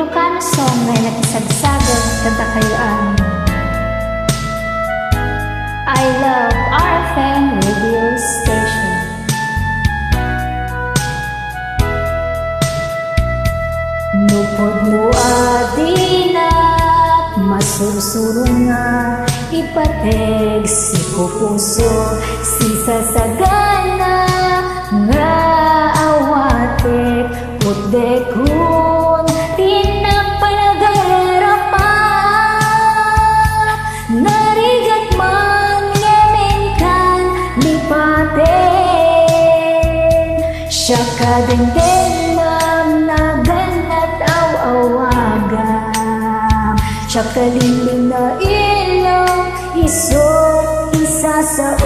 Ilocano song na nakisagsagan kanta kayo ang I love RFM radio station. Nupod no adinat masursurong nga ipateg si pupuso si sasagana nga awatek putdekun tinagpanagarapan narigat man ngemenkan lipaten siya kadengdenam naganat aw-awagam siya kaliling na ilong isot isa sa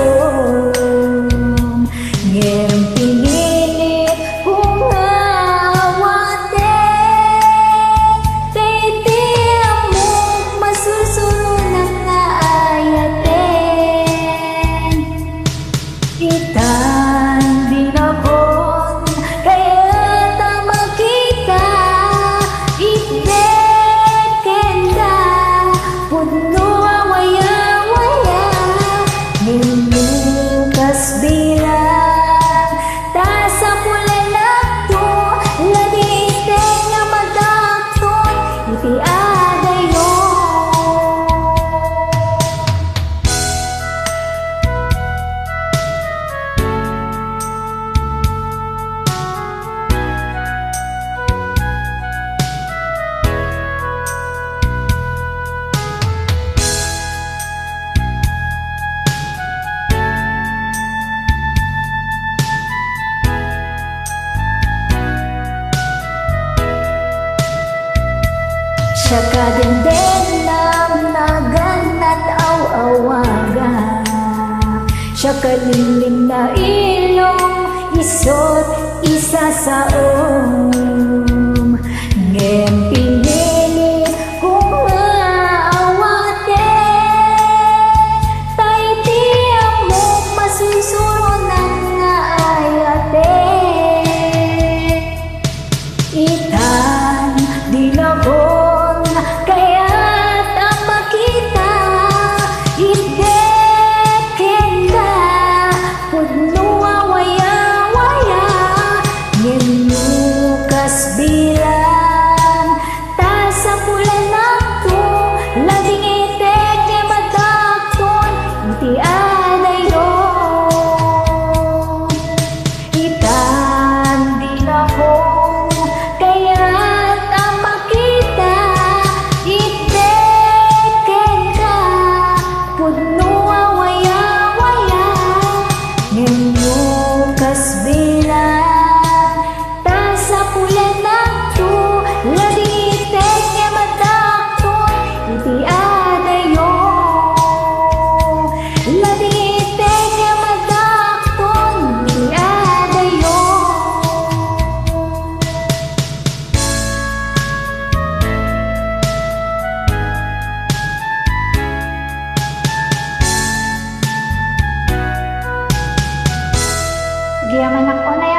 ngerang pinilit kung awaten titiam mo masusunod na ayaten itan binakon kaya tama kita itet kenda puno awaya-waya nilukas bilang siya kadendendam naganat aw-awaga siya kaliling na ilong isot isa sa ngem pinilit kung aawaten tayti amok masusuronan nga ayaten itan dinako bilang ta sa pulan nato laging itek ni madakton iti adayo itan din ako kaya't ang makita iteken ka pudno awaya-waya ngelukas bilang Giyaman ako na